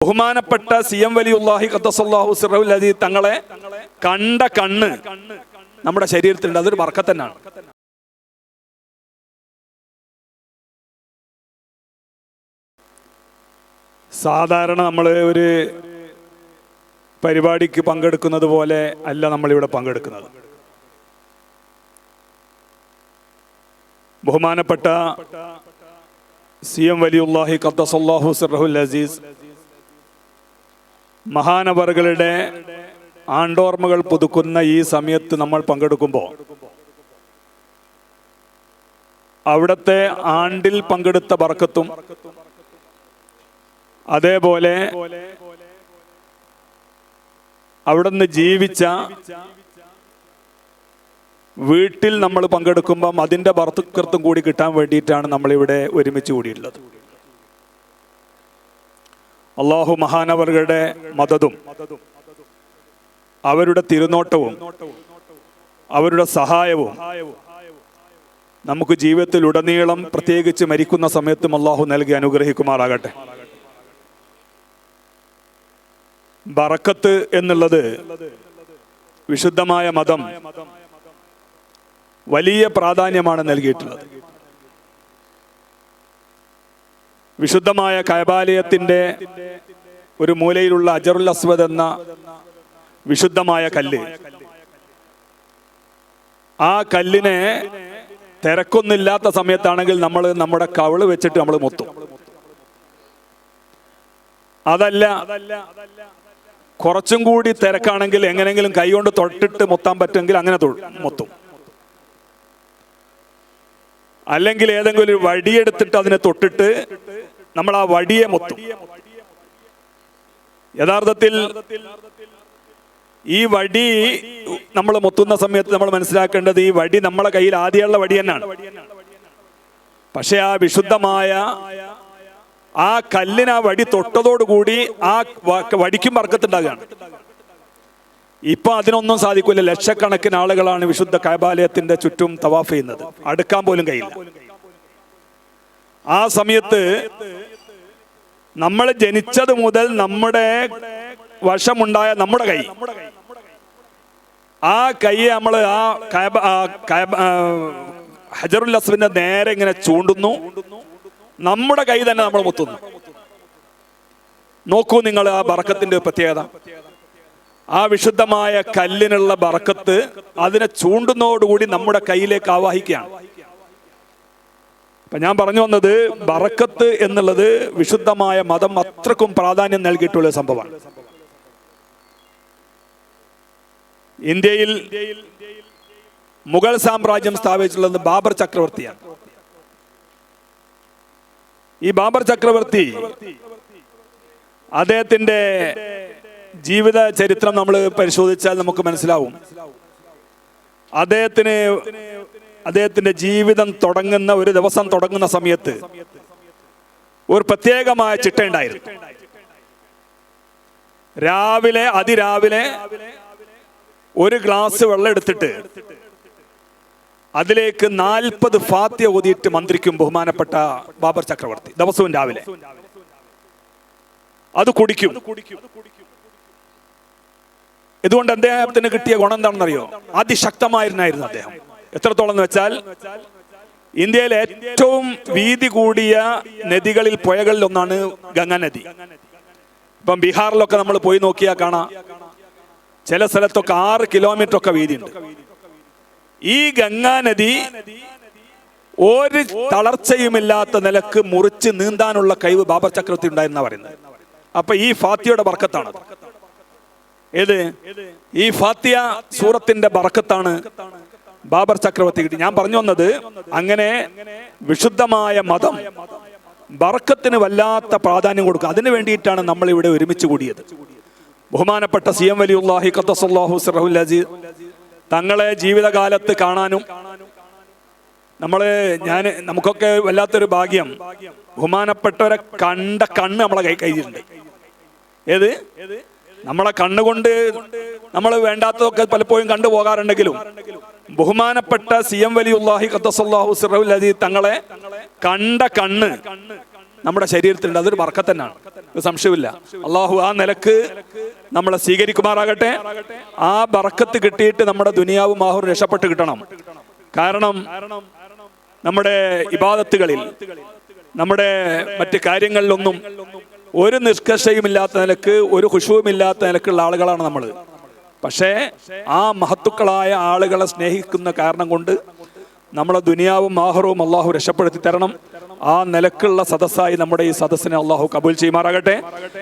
ബഹുമാനപ്പെട്ട CM വലിയുല്ലാഹി ഖദ്ദസല്ലാഹു സിറഹുൽ അസീസ് തങ്ങളെ കണ്ട കണ്ണ് നമ്മുടെ ശരീരത്തിലുണ്ട്. അതൊരു ബർക്കത്ത് തന്നെയാണ്. സാധാരണ നമ്മൾ ഒരു പരിപാടിക്ക് പങ്കെടുക്കുന്നത് പോലെ അല്ല നമ്മളിവിടെ പങ്കെടുക്കുന്നത്. ബഹുമാനപ്പെട്ട CM വലിയുല്ലാഹി ഖദ്ദസല്ലാഹു സിറഹുൽ അസീസ് മഹാനവറുകളുടെ ആണ്ടോർമ്മകൾ പുതുക്കുന്ന ഈ സമയത്ത് നമ്മൾ പങ്കെടുക്കുമ്പോൾ അവിടുത്തെ ആണ്ടിൽ പങ്കെടുത്ത ബർക്കത്തും അതേപോലെ അവിടുന്ന് ജീവിച്ച വീട്ടിൽ നമ്മൾ പങ്കെടുക്കുമ്പം അതിൻ്റെ ബർക്കത്തും കൂടി കിട്ടാൻ വേണ്ടിയിട്ടാണ് നമ്മളിവിടെ ഒരുമിച്ച് കൂടിയുള്ളത്. അള്ളാഹു മഹാനവറുകളുടെ മദതും അവരുടെ തിരുനോട്ടവും അവരുടെ സഹായവും നമുക്ക് ജീവിതത്തിൽ ഉടനീളം പ്രത്യേകിച്ച് മരിക്കുന്ന സമയത്തും അള്ളാഹു നൽകി അനുഗ്രഹിക്കുമാറാകട്ടെ. ബറക്കത്ത് എന്നുള്ളത് വിശുദ്ധമായ മതം വലിയ പ്രാധാന്യമാണ് നൽകിയിട്ടുള്ളത്. വിശുദ്ധമായ കഅബാലയത്തിന്റെ ഒരു മൂലയിലുള്ള അജറുൽ അസ്വദ് എന്ന വിശുദ്ധമായ കല്ല്, ആ കല്ലിനെ തിരക്കൊന്നുമില്ലാത്ത സമയത്താണെങ്കിൽ നമ്മൾ നമ്മുടെ കവിള് വെച്ചിട്ട് നമ്മൾ മുത്തും. അതല്ല കുറച്ചും കൂടി തിരക്കാണെങ്കിൽ എങ്ങനെങ്കിലും കൈകൊണ്ട് തൊട്ടിട്ട് മുത്താൻ പറ്റുമെങ്കിൽ അങ്ങനെ മുത്തും. അല്ലെങ്കിൽ ഏതെങ്കിലും ഒരു വടിയെടുത്തിട്ട് അതിനെ തൊട്ടിട്ട് നമ്മൾ ആ വടിയെ മുത്തും. യഥാർത്ഥത്തിൽ ഈ വടി നമ്മൾ മുത്തുന്ന സമയത്ത് നമ്മൾ മനസ്സിലാക്കേണ്ടത് ഈ വടി നമ്മളെ കയ്യിൽ ആദ്യമുള്ള വടി തന്നെയാണ്. പക്ഷെ ആ വിശുദ്ധമായ ആ കല്ലിന് ആ വടി തൊട്ടതോടുകൂടി ആ വടിക്കും ബർക്കത്തുണ്ടാകുകയാണ്. ഇപ്പൊ അതിനൊന്നും സാധിക്കില്ല. ലക്ഷക്കണക്കിന് ആളുകളാണ് വിശുദ്ധ കഅബാലയത്തിന്റെ ചുറ്റും തവാഫ് ചെയ്യുന്നത്. അടുക്കാൻ പോലും കഴിയില്ല. ആ സമയത്ത് നമ്മൾ ജനിച്ചത് മുതൽ നമ്മുടെ വശമുണ്ടായ നമ്മുടെ കൈ, ആ കൈ നമ്മൾ ഹജറുൽ അസ്വദിന്റെ നേരെ ഇങ്ങനെ ചൂണ്ടുന്നു. നമ്മുടെ കൈ തന്നെ നമ്മൾ മുത്തുന്നു. നോക്കൂ നിങ്ങൾ ആ ബറക്കത്തിന്റെ പ്രത്യേകത. ആ വിശുദ്ധമായ കല്ലിനുള്ള ബറക്കത്ത് അതിനെ ചൂണ്ടുന്നതോടുകൂടി നമ്മുടെ കയ്യിലേക്ക് ആവാഹിക്കുകയാണ്. അപ്പൊ ഞാൻ പറഞ്ഞു വന്നത്, ബറക്കത്ത് എന്നുള്ളത് വിശുദ്ധമായ മതം അത്രക്കും പ്രാധാന്യം നൽകിയിട്ടുള്ള സംഭവമാണ്. ഇന്ത്യയിൽ മുഗൾ സാമ്രാജ്യം സ്ഥാപിച്ചിട്ടുള്ളത് ബാബർ ചക്രവർത്തിയാണ്. ഈ ബാബർ ചക്രവർത്തി അദ്ദേഹത്തിന്റെ ജീവിത ചരിത്രം നമ്മൾ പരിശോധിച്ചാൽ നമുക്ക് മനസ്സിലാവും. അദ്ദേഹത്തിന്റെ ജീവിതം തുടങ്ങുന്ന ഒരു ദിവസം തുടങ്ങുന്ന സമയത്ത് ഒരു പ്രത്യേകമായ ചിട്ടയുണ്ടായിരുന്നു. അതിരാവിലെ ഒരു ഗ്ലാസ് വെള്ളം എടുത്തിട്ട് അതിലേക്ക് 40 ഫാത്തിഹ ഓതിയിട്ട് മന്ത്രിക്കും ബഹുമാനപ്പെട്ട ബാബർ ചക്രവർത്തി. ദിവസവും രാവിലെ അത് കുടിക്കും. ഇതുകൊണ്ട് അദ്ദേഹത്തിന് കിട്ടിയ ഗുണം എന്താണെന്നറിയോ? അതിശക്തമായിരുന്നു അദ്ദേഹം. എത്രത്തോളം എന്ന് വെച്ചാൽ ഇന്ത്യയിലെ ഏറ്റവും വീതി കൂടിയ നദികളിൽ, പുഴകളിൽ ഒന്നാണ് ഗംഗാ നദി. ഇപ്പം ബീഹാറിലൊക്കെ നമ്മൾ പോയി നോക്കിയാൽ കാണാം, ചില സ്ഥലത്തൊക്കെ 6 കിലോമീറ്റർ ഒക്കെ വീതിയുണ്ട്. ഈ ഗംഗാ നദി ഒരു തളർച്ചയുമില്ലാത്ത നിലക്ക് മുറിച്ച് നീന്താനുള്ള കഴിവ് ബാബർ ചക്രവർത്തി ഉണ്ടായിരുന്ന പറയുന്നത്. അപ്പൊ ഈ ഫാത്തിഹയുടെ ബർക്കത്താണ്. ഏത്? ഈ ഫാത്തിഹ സൂറത്തിന്റെ ബർക്കത്താണ് ബാബർ ചക്രവർത്തി കിട്ടി. ഞാൻ പറഞ്ഞു വന്നത്, അങ്ങനെ വിശുദ്ധമായ മതം ബർക്കത്തിന് വല്ലാത്ത പ്രാധാന്യം കൊടുക്കുക. അതിനു വേണ്ടിയിട്ടാണ് നമ്മൾ ഇവിടെ ഒരുമിച്ച് കൂടിയത്. ബഹുമാനപ്പെട്ട CM വലിയുല്ലാഹി ഖദ്ദസല്ലാഹു സിറഹുൽ അസീസ് തങ്ങളെ ജീവിതകാലത്ത് കാണാനും നമുക്കൊക്കെ വല്ലാത്തൊരു ഭാഗ്യം. ബഹുമാനപ്പെട്ടവരെ കണ്ട കണ്ണ് നമ്മളെ കയ്യിലുണ്ട്. ഏത്? നമ്മളെ കണ്ണുകൊണ്ട് നമ്മൾ വേണ്ടാത്തതൊക്കെ പലപ്പോഴും കണ്ടുപോകാറുണ്ടെങ്കിലും ബഹുമാനപ്പെട്ട CM വലിയുല്ലാഹി ഖദ്ദസല്ലാഹു സിറഹുൽ അസീസ് തങ്ങളെ കണ്ട കണ്ണ് നമ്മുടെ ശരീരത്തിലുണ്ട്. അതൊരു ബർക്കത്ത് തന്നെയാണ്, ഒരു സംശയമില്ല. അള്ളാഹു ആ നിലക്ക് നമ്മളെ സ്വീകരിക്കുമാറാകട്ടെ. ആ ബർക്കത്ത് കിട്ടിയിട്ട് നമ്മുടെ ദുനിയാവും ആഹുറും രക്ഷപ്പെട്ട് കിട്ടണം. കാരണം നമ്മുടെ ഇബാദത്തുകളിൽ, നമ്മുടെ മറ്റ് കാര്യങ്ങളിലൊന്നും ഒരു നിഷ്കർഷയുമില്ലാത്ത നിലക്ക്, ഒരു ഖുശൂവുമില്ലാത്ത നിലക്കുള്ള ആളുകളാണ് നമ്മൾ. പക്ഷേ ആ മഹത്തുക്കളായ ആളുകളെ സ്നേഹിക്കുന്ന കാരണം കൊണ്ട് നമ്മളെ ദുനിയാവും ആഹുറവും അള്ളാഹു രക്ഷപ്പെടുത്തി തരണം. ആ നിലക്കുള്ള സദസ്സായി നമ്മുടെ ഈ സദസ്സിനെ അള്ളാഹു കബൂൽ ചെയ്യുമാറാകട്ടെ.